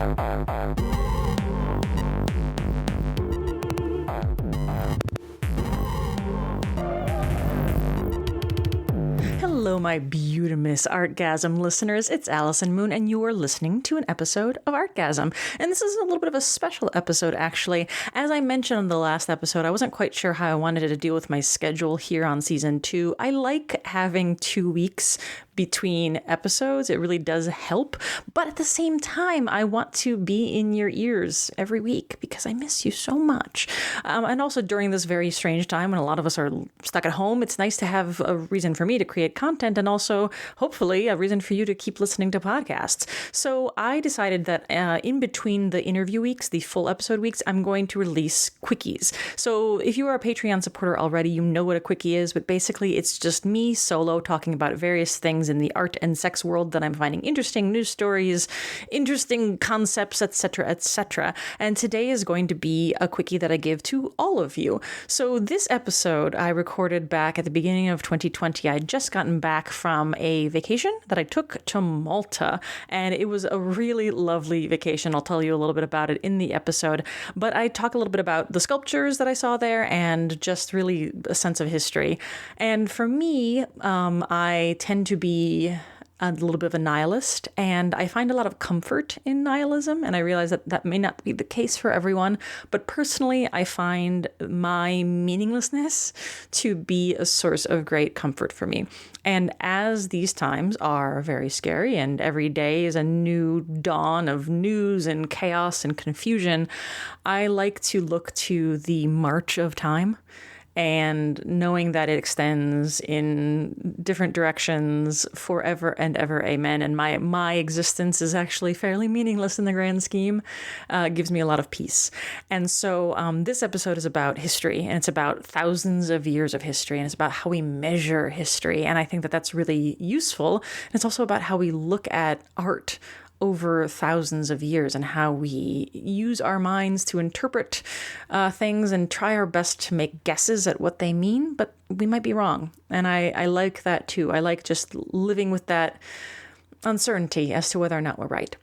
Hello, my beautimous Artgasm listeners. It's Allison Moon, and you are listening to an episode of Artgasm. And this is a little bit of a special episode, actually. As I mentioned in the last episode, I wasn't quite sure how I wanted to deal with my schedule here on season 2. I like having 2 weeks between episodes. It really does help. But at the same time, I want to be in your ears every week because I miss you so much. And also during this very strange time when a lot of us are stuck at home, it's nice to have a reason for me to create content and also hopefully a reason for you to keep listening to podcasts. So I decided that in between the interview weeks, the full episode weeks, I'm going to release quickies. So if you are a Patreon supporter already, you know what a quickie is, but basically it's just me solo talking about various things in the art and sex world that I'm finding interesting, news stories, interesting concepts, etc., etc. And today is going to be a quickie that I give to all of you. So this episode I recorded back at the beginning of 2020. I'd just gotten back from a vacation that I took to Malta, and it was a really lovely vacation. I'll tell you a little bit about it in the episode, but I talk a little bit about the sculptures that I saw there and just really a sense of history. And for me, I tend to be a little bit of a nihilist, and I find a lot of comfort in nihilism, and I realize that that may not be the case for everyone, but personally I find my meaninglessness to be a source of great comfort for me. And as these times are very scary and every day is a new dawn of news and chaos and confusion, I like to look to the march of time, and knowing that it extends in different directions forever and ever, amen. And my existence is actually fairly meaningless in the grand scheme, gives me a lot of peace. And so this episode is about history, and it's about thousands of years of history, and it's about how we measure history. And I think that that's really useful. And it's also about how we look at art over thousands of years and how we use our minds to interpret things and try our best to make guesses at what they mean, but we might be wrong. And I like that too. I like just living with that uncertainty as to whether or not we're right.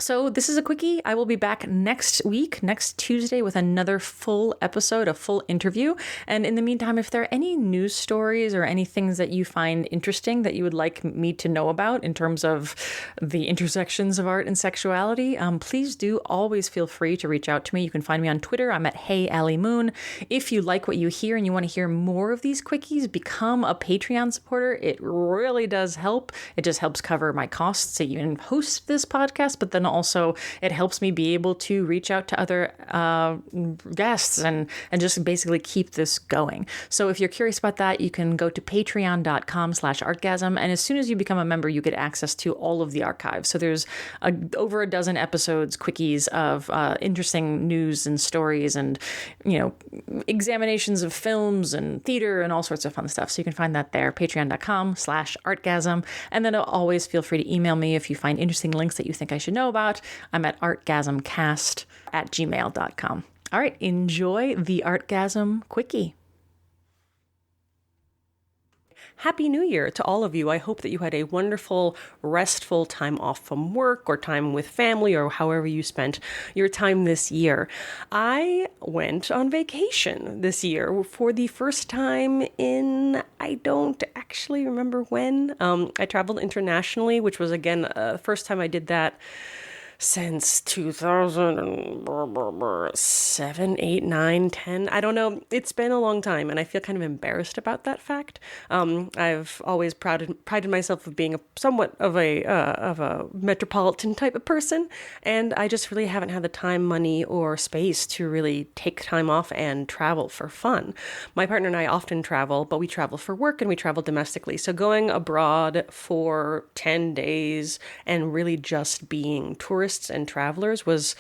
So this is a quickie. I will be back next week, next Tuesday, with another full episode, a full interview. And in the meantime, if there are any news stories or any things that you find interesting that you would like me to know about in terms of the intersections of art and sexuality, please do always feel free to reach out to me. You can find me on Twitter. I'm at HeyAllieMoon. If you like what you hear and you want to hear more of these quickies, become a Patreon supporter. It really does help. It just helps cover my costs to even host this podcast, but then also it helps me be able to reach out to other guests and just basically keep this going. So if you're curious about that, you can go to patreon.com/artgasm. And as soon as you become a member, you get access to all of the archives. So there's over a dozen episodes, quickies of interesting news and stories and, examinations of films and theater and all sorts of fun stuff. So you can find that there, patreon.com/artgasm. And then always feel free to email me if you find interesting links that you think I should know about. I'm at artgasmcast@gmail.com. All right, enjoy the Artgasm Quickie. Happy New Year to all of you. I hope that you had a wonderful, restful time off from work or time with family or however you spent your time this year. I went on vacation this year for the first time in, I don't actually remember when. I traveled internationally, which was, again, the first time I did that since 2007, 8, 9, 10. I don't know. It's been a long time, and I feel kind of embarrassed about that fact. I've always prided myself of being somewhat of a metropolitan type of person, and I just really haven't had the time, money, or space to really take time off and travel for fun. My partner and I often travel, but we travel for work and we travel domestically. So going abroad for 10 days and really just being tourists and travelers was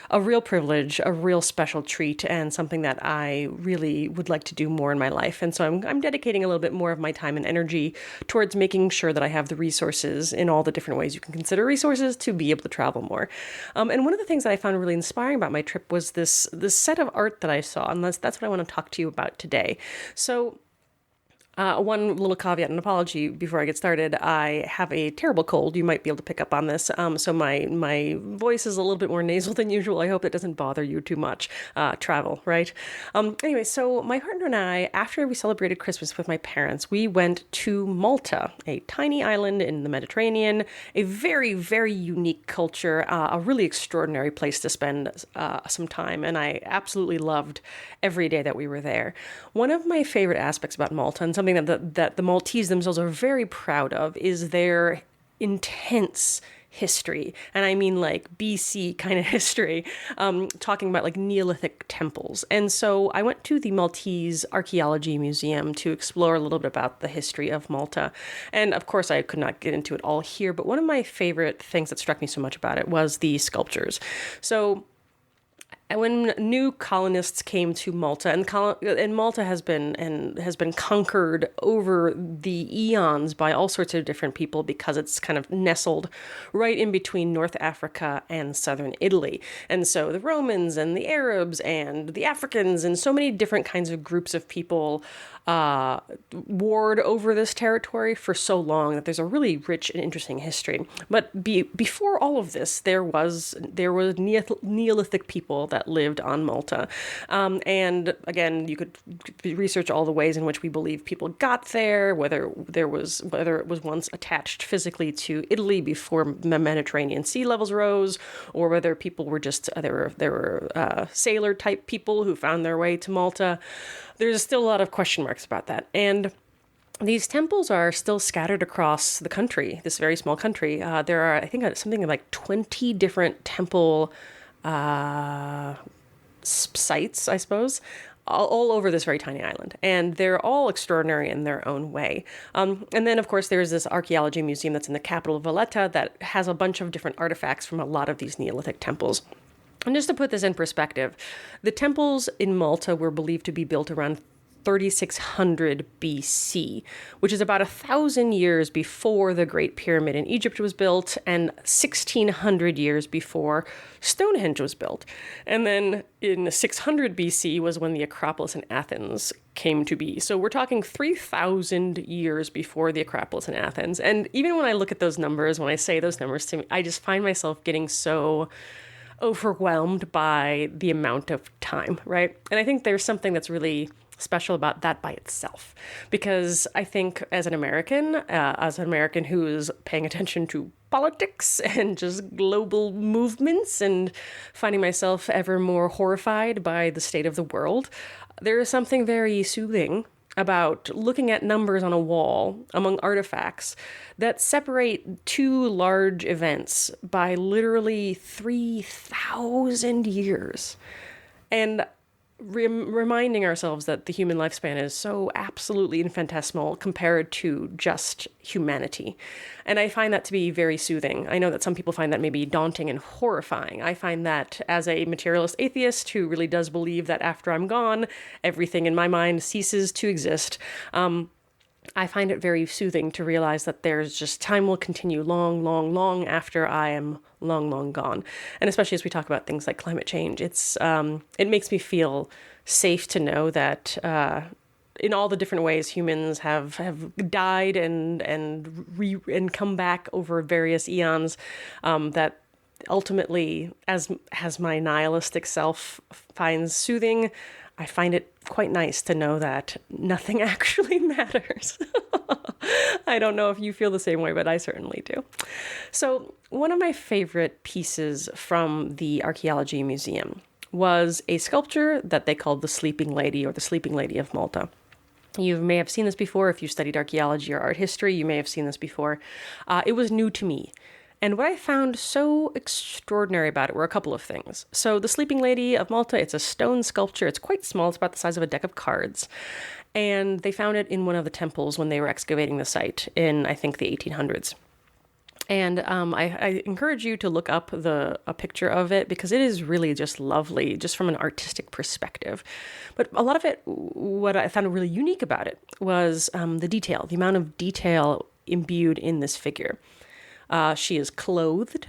a real privilege, a real special treat, and something that I really would like to do more in my life. And so I'm dedicating a little bit more of my time and energy towards making sure that I have the resources in all the different ways you can consider resources to be able to travel more. And one of the things that I found really inspiring about my trip was this set of art that I saw, and that's what I want to talk to you about today. So One little caveat and apology before I get started. I have a terrible cold. You might be able to pick up on this. So my voice is a little bit more nasal than usual. I hope it doesn't bother you too much. Travel, right? Anyway, so my partner and I, after we celebrated Christmas with my parents, we went to Malta, a tiny island in the Mediterranean, a very, very unique culture, a really extraordinary place to spend some time. And I absolutely loved every day that we were there. One of my favorite aspects about Malta, and something that the Maltese themselves are very proud of, is their intense history. And I mean like BC kind of history, talking about like Neolithic temples. And so I went to the Maltese Archaeology Museum to explore a little bit about the history of Malta. And of course, I could not get into it all here, but one of my favorite things that struck me so much about it was the sculptures. So when new colonists came to Malta, and Malta has been conquered over the eons by all sorts of different people because it's kind of nestled right in between North Africa and southern Italy. And so the Romans and the Arabs and the Africans and so many different kinds of groups of people warred over this territory for so long that there's a really rich and interesting history. But before all of this, there was Neolithic people that lived on Malta, and again, you could research all the ways in which we believe people got there, whether it was once attached physically to Italy before the Mediterranean sea levels rose, or whether people were just there were sailor type people who found their way to Malta. There's still a lot of question marks about that. And these temples are still scattered across the country, this very small country. There are, I think, something like 20 different temple sites, I suppose, all over this very tiny island. And they're all extraordinary in their own way. And then, of course, there's this archaeology museum that's in the capital, Valletta, that has a bunch of different artifacts from a lot of these Neolithic temples. And just to put this in perspective, the temples in Malta were believed to be built around 3600 BC, which is about 1,000 years before the Great Pyramid in Egypt was built and 1,600 years before Stonehenge was built. And then in 600 BC was when the Acropolis in Athens came to be. So we're talking 3,000 years before the Acropolis in Athens. And even when I look at those numbers, when I say those numbers to me, I just find myself getting so overwhelmed by the amount of time, right? And I think there's something that's really special about that by itself, because I think as an American who is paying attention to politics and just global movements and finding myself ever more horrified by the state of the world, there is something very soothing about looking at numbers on a wall among artifacts that separate two large events by literally 3,000 years. And reminding ourselves that the human lifespan is so absolutely infinitesimal compared to just humanity. And I find that to be very soothing. I know that some people find that maybe daunting and horrifying. I find that as a materialist atheist who really does believe that after I'm gone, everything in my mind ceases to exist, I find it very soothing to realize that there's just time will continue long, long, long after I am long, long gone. And especially as we talk about things like climate change, it makes me feel safe to know that in all the different ways humans have died and come back over various eons, that ultimately, as my nihilistic self finds soothing, I find it quite nice to know that nothing actually matters. I don't know if you feel the same way, but I certainly do. So one of my favorite pieces from the Archaeology Museum was a sculpture that they called the Sleeping Lady, or the Sleeping Lady of Malta. You may have seen this before. If you studied archaeology or art history, you may have seen this before. It was new to me. And what I found so extraordinary about it were a couple of things. So the Sleeping Lady of Malta, it's a stone sculpture. It's quite small. It's about the size of a deck of cards. And they found it in one of the temples when they were excavating the site in, I think, the 1800s. And I encourage you to look up a picture of it, because it is really just lovely, just from an artistic perspective. But a lot of it, what I found really unique about it was the detail, the amount of detail imbued in this figure. She is clothed.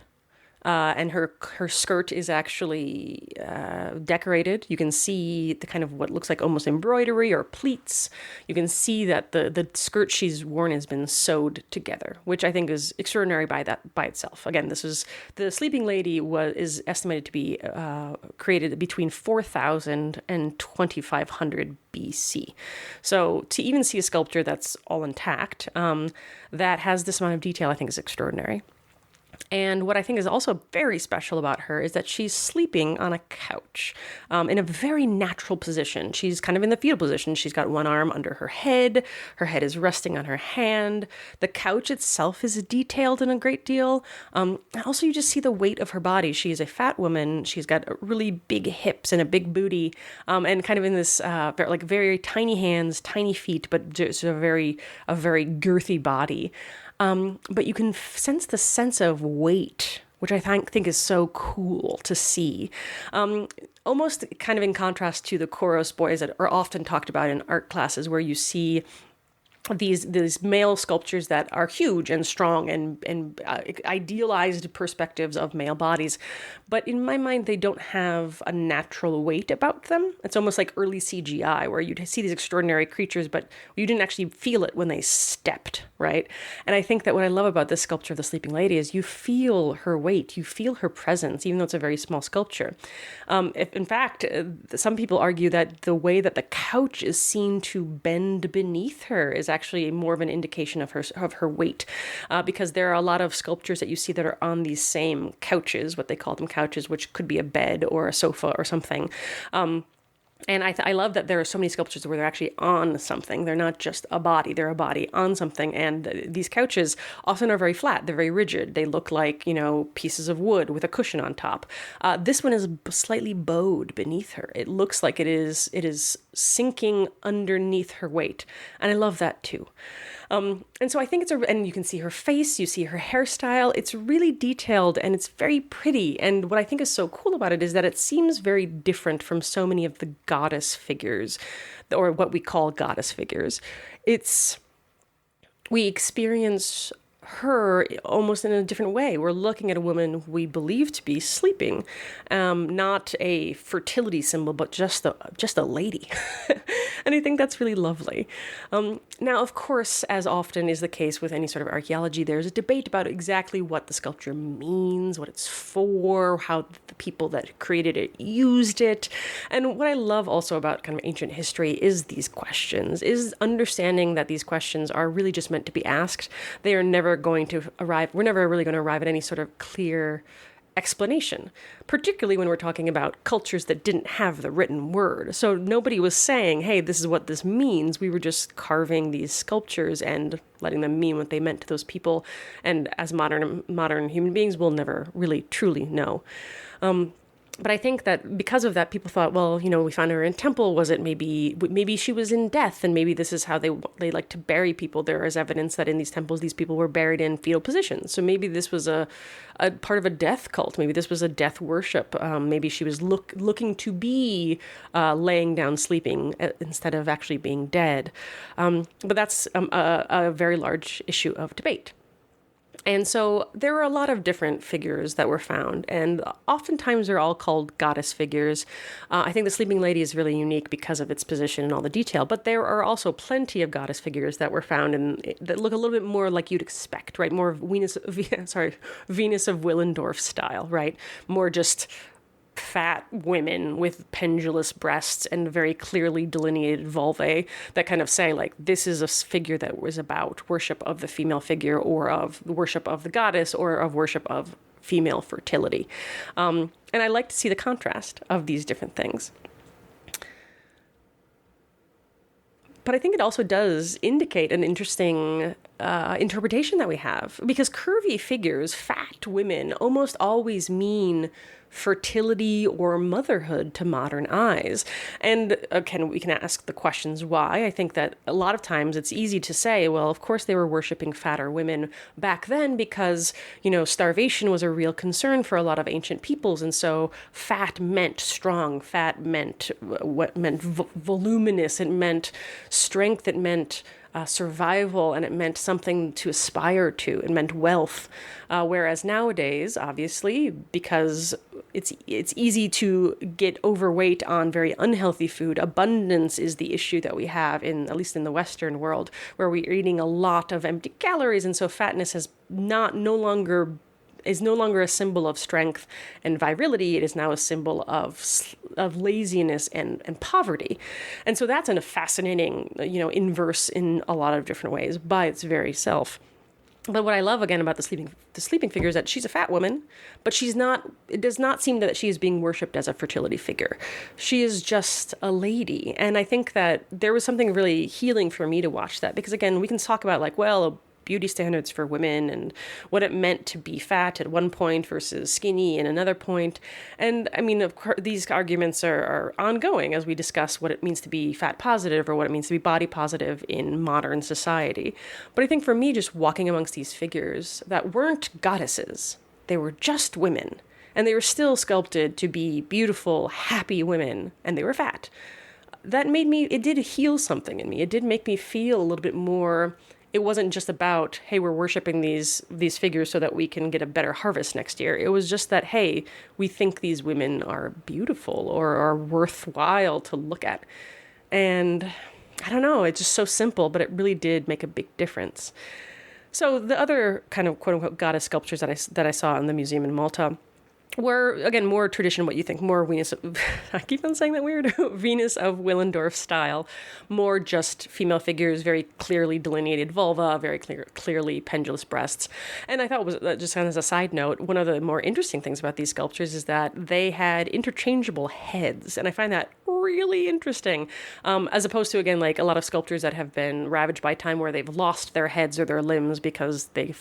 and her skirt is actually decorated. You can see the kind of what looks like almost embroidery or pleats. You can see that the skirt she's worn has been sewed together, which I think is extraordinary by itself. Again, this is the Sleeping Lady is estimated to be created between 4,000 and 2,500 BC. So to even see a sculpture that's all intact, that has this amount of detail, I think is extraordinary. And what I think is also very special about her is that she's sleeping on a couch in a very natural position. She's kind of in the fetal position. She's got one arm under her head. Her head is resting on her hand. The couch itself is detailed in a great deal. And also, you just see the weight of her body. She is a fat woman. She's got really big hips and a big booty, and kind of in this very tiny hands, tiny feet, but just a very girthy body. But you can sense the sense of weight, which I think is so cool to see. Almost kind of in contrast to the chorus boys that are often talked about in art classes, where you see these male sculptures that are huge and strong and idealized perspectives of male bodies. But in my mind, they don't have a natural weight about them. It's almost like early CGI, where you'd see these extraordinary creatures, but you didn't actually feel it when they stepped, right? And I think that what I love about this sculpture of the Sleeping Lady is you feel her weight, you feel her presence, even though it's a very small sculpture. In fact, some people argue that the way that the couch is seen to bend beneath her is actually more of an indication of her weight, because there are a lot of sculptures that you see that are on these same couches, what they call them couches, which could be a bed or a sofa or something. And I love that there are so many sculptures where they're actually on something. They're not just a body, they're a body on something. And these couches often are very flat. They're very rigid. They look like, pieces of wood with a cushion on top. This one is slightly bowed beneath her. It looks like it is sinking underneath her weight. And I love that too. And so I think and you can see her face, you see her hairstyle. It's really detailed and it's very pretty. And what I think is so cool about it is that it seems very different from so many of the goddess figures, or what we call goddess figures. We experience her almost in a different way. We're looking at a woman we believe to be sleeping, not a fertility symbol, but just a lady. And I think that's really lovely. Now, of course, as often is the case with any sort of archaeology, there's a debate about exactly what the sculpture means, what it's for, how the people that created it used it. And what I love also about kind of ancient history is these questions, is understanding that these questions are really just meant to be asked. They are never going to arrive. We're never really going to arrive at any sort of clear explanation, particularly when we're talking about cultures that didn't have the written word. So nobody was saying, hey, this is what this means. We were just carving these sculptures and letting them mean what they meant to those people. And as modern human beings, we'll never really truly know. But I think that because of that, people thought, well, we found her in a temple. Was it maybe she was in death, and maybe this is how they like to bury people. There is evidence that in these temples, these people were buried in fetal positions. So maybe this was a part of a death cult. Maybe this was a death worship. Maybe she was looking to be laying down sleeping instead of actually being dead. But that's a very large issue of debate. And so there were a lot of different figures that were found, and oftentimes they're all called goddess figures. I think the Sleeping Lady is really unique because of its position and all the detail, but there are also plenty of goddess figures that were found and that look a little bit more like you'd expect, right? More Venus of Willendorf style, right? More just fat women with pendulous breasts and very clearly delineated vulvae that kind of say, like, this is a figure that was about worship of the female figure, or of worship of the goddess, or of worship of female fertility. And I like to see the contrast of these different things. But I think it also does indicate an interesting interpretation that we have, because curvy figures, fat women, almost always mean fertility or motherhood to modern eyes. And we can ask the questions why. I think that a lot of times it's easy to say, well, of course they were worshiping fatter women back then because, starvation was a real concern for a lot of ancient peoples. And so fat meant strong, fat meant voluminous, it meant strength, it meant survival, and it meant something to aspire to. It meant wealth. Whereas nowadays, obviously, because it's easy to get overweight on very unhealthy food, abundance is the issue that we have in, at least in the Western world, where we're eating a lot of empty calories, and so fatness has no longer a symbol of strength and virility. It is now a symbol of laziness and poverty. And so that's a fascinating, inverse in a lot of different ways by its very self. But what I love again about the sleeping figure is that she's a fat woman, but it does not seem that she is being worshipped as a fertility figure. She is just a lady. And I think that there was something really healing for me to watch that, because again, we can talk about beauty standards for women and what it meant to be fat at one point versus skinny in another point. And I mean, of course, these arguments are ongoing as we discuss what it means to be fat positive or what it means to be body positive in modern society. But I think for me, just walking amongst these figures that weren't goddesses, they were just women, and they were still sculpted to be beautiful, happy women, and they were fat. It did heal something in me. It did make me feel a little bit more. It wasn't just about, hey, we're worshiping these figures so that we can get a better harvest next year. It was just that, hey, we think these women are beautiful or are worthwhile to look at. And I don't know, it's just so simple, but it really did make a big difference. So the other kind of quote unquote goddess sculptures that I saw in the museum in Malta were, again, more tradition, what you think, more Venus, I keep on saying that weird, Venus of Willendorf style, more just female figures, very clearly delineated vulva, very clearly pendulous breasts. And I thought, just kind of as a side note, one of the more interesting things about these sculptures is that they had interchangeable heads. And I find that really interesting, as opposed to, again, like a lot of sculptures that have been ravaged by time where they've lost their heads or their limbs because they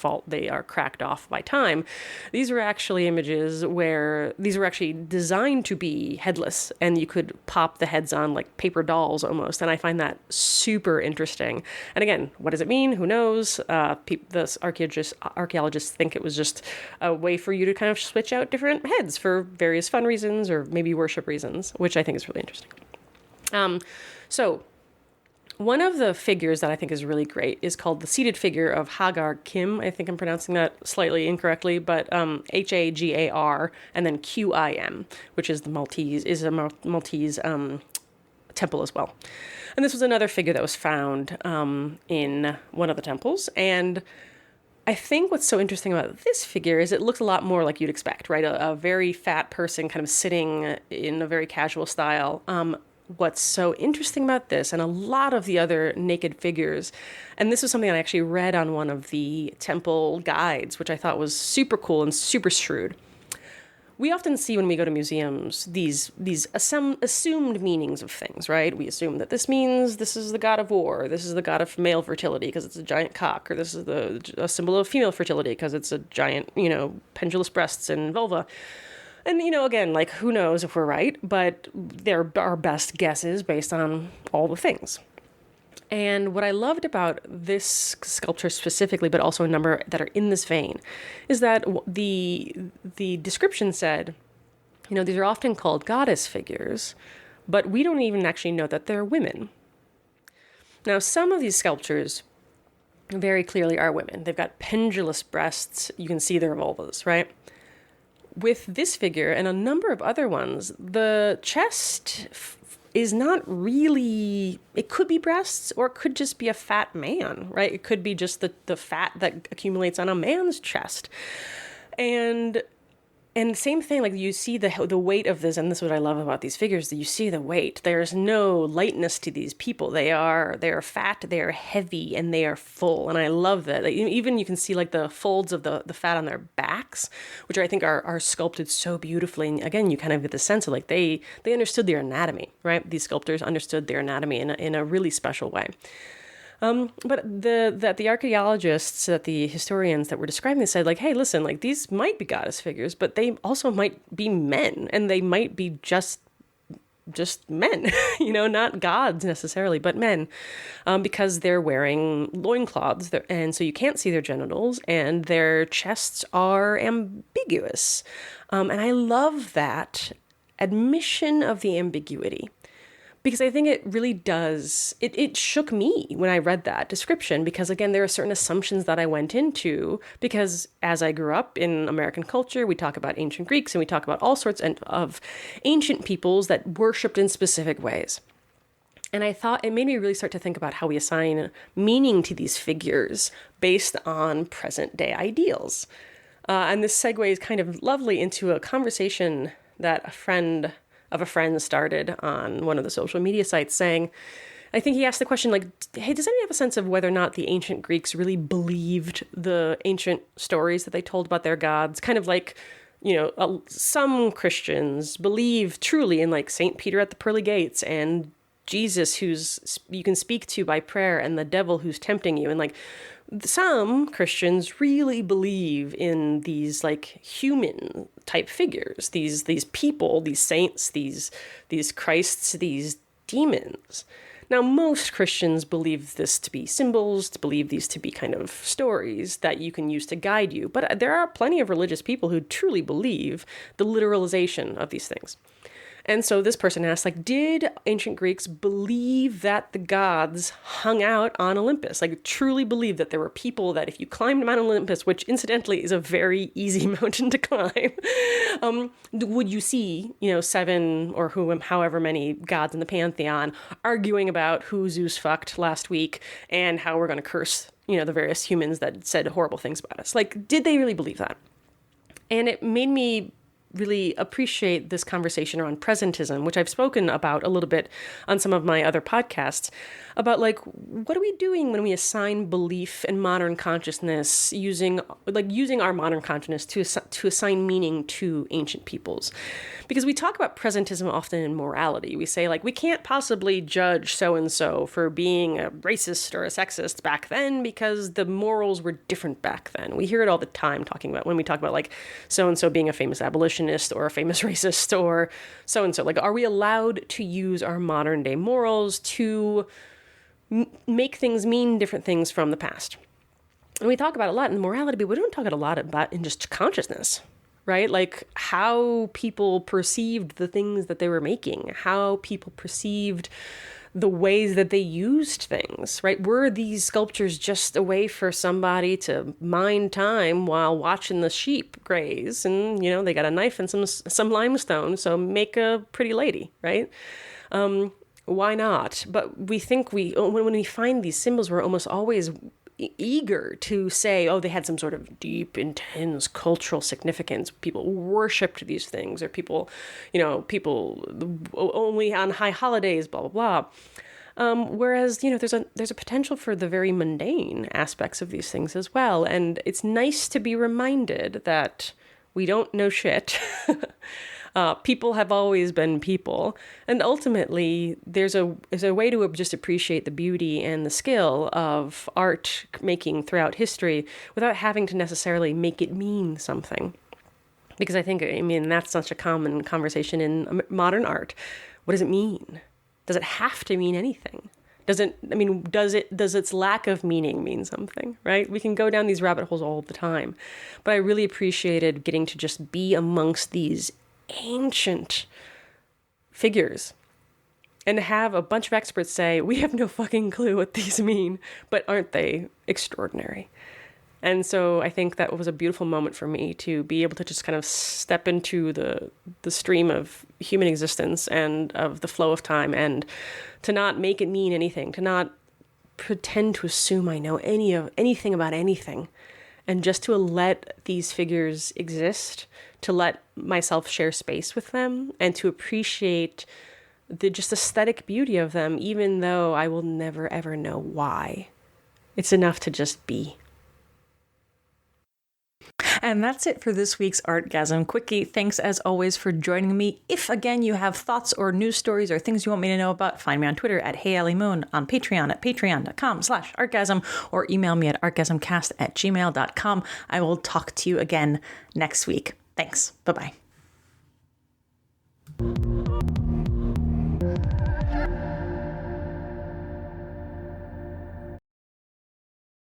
are cracked off by time. These were actually images where these were actually designed to be headless, and you could pop the heads on like paper dolls almost. And I find that super interesting. And again, what does it mean? Who knows? The archaeologists think it was just a way for you to kind of switch out different heads for various fun reasons or maybe worship reasons, which I think is really interesting. So one of the figures that I think is really great is called the seated figure of Hagar Kim. I think I'm pronouncing that slightly incorrectly, but Hagar and then Qim, which is a Maltese temple as well. And this was another figure that was found in one of the temples. And I think what's so interesting about this figure is it looks a lot more like you'd expect, right? A very fat person kind of sitting in a very casual style. What's so interesting about this and a lot of the other naked figures, and this was something I actually read on one of the temple guides, which I thought was super cool and super shrewd. We often see when we go to museums these assumed meanings of things, right? We assume that this means this is the god of war, this is the god of male fertility because it's a giant cock, or this is a symbol of female fertility because it's a giant, pendulous breasts and vulva. And, again, like, who knows if we're right, but they're our best guesses based on all the things. And what I loved about this sculpture specifically, but also a number that are in this vein, is that the description said, these are often called goddess figures, but we don't even actually know that they're women. Now, some of these sculptures very clearly are women. They've got pendulous breasts. You can see their vulvas, right? With this figure and a number of other ones, the chest is not really, it could be breasts or it could just be a fat man, right? It could be just the fat that accumulates on a man's chest. And same thing, like you see the weight of this, and this is what I love about these figures, that you see the weight. There's no lightness to these people. They are fat, they are heavy, and they are full. And I love that. Like, even you can see like the folds of the fat on their backs, which I think are sculpted so beautifully. And again, you kind of get the sense of like they understood their anatomy, right? These sculptors understood their anatomy in a really special way. But the archaeologists, the historians that were describing this said, like, hey, listen, like these might be goddess figures, but they also might be men, and they might be just men, not gods necessarily, but men, because they're wearing loincloths, and so you can't see their genitals, and their chests are ambiguous. And I love that admission of the ambiguity. because I think it really does. It shook me when I read that description, because again, there are certain assumptions that I went into, because as I grew up in American culture, we talk about ancient Greeks and we talk about all sorts of ancient peoples that worshipped in specific ways. And I thought it made me really start to think about how we assign meaning to these figures based on present day ideals. And this segues kind of lovely into a conversation that a friend of a friend started on one of the social media sites, saying, I think he asked the question, like, hey, does anyone have a sense of whether or not the ancient Greeks really believed the ancient stories that they told about their gods? Kind of like, some Christians believe truly in like St. Peter at the pearly gates and Jesus who's you can speak to by prayer and the devil who's tempting you. And like some Christians really believe in these like human type figures, these people, these saints, these Christs, these demons. Now, most Christians believe this to be symbols, to believe these to be kind of stories that you can use to guide you. But there are plenty of religious people who truly believe the literalization of these things. And so this person asked, like, did ancient Greeks believe that the gods hung out on Olympus? Like, truly believe that there were people that if you climbed Mount Olympus, which incidentally is a very easy mountain to climb, would you see, 7 or however many gods in the pantheon arguing about who Zeus fucked last week and how we're going to curse, the various humans that said horrible things about us? Like, did they really believe that? And it made me really appreciate this conversation around presentism, which I've spoken about a little bit on some of my other podcasts, about like, what are we doing when we assign belief in modern consciousness using our modern consciousness to assign meaning to ancient peoples? Because we talk about presentism often in morality. We say like, we can't possibly judge so-and-so for being a racist or a sexist back then because the morals were different back then. We hear it all the time when we talk about like so-and-so being a famous abolitionist or a famous racist or so-and-so. Like, are we allowed to use our modern day morals to make things mean different things from the past? And we talk about it a lot in morality, but we don't talk a lot about in just consciousness, right? Like how people perceived the things that they were making, how people perceived the ways that they used things, right? Were these sculptures just a way for somebody to mine time while watching the sheep graze? And, they got a knife and some limestone, so make a pretty lady, right? Why not? But we think when we find these symbols, we're almost always eager to say, oh, they had some sort of deep, intense cultural significance. People worshipped these things, or people only on high holidays, blah, blah, blah. Whereas, there's a potential for the very mundane aspects of these things as well. And it's nice to be reminded that we don't know shit. People have always been people. And ultimately, there's a way to just appreciate the beauty and the skill of art making throughout history without having to necessarily make it mean something. Because that's such a common conversation in modern art. What does it mean? Does it have to mean anything? Does its lack of meaning mean something, right? We can go down these rabbit holes all the time. But I really appreciated getting to just be amongst these ancient figures and have a bunch of experts say, we have no fucking clue what these mean, but aren't they extraordinary? And so I think that was a beautiful moment for me to be able to just kind of step into the stream of human existence and of the flow of time, and to not make it mean anything, to not pretend to assume I know anything about anything, and just to let these figures exist, to let myself share space with them, and to appreciate the just aesthetic beauty of them, even though I will never ever know why. It's enough to just be. And that's it for this week's Artgasm Quickie. Thanks as always for joining me. If again you have thoughts or news stories or things you want me to know about, find me on Twitter at HeyAllieMoon, on Patreon at patreon.com/artgasm, or email me at artgasmcast@gmail.com. I will talk to you again next week. Thanks. Bye-bye.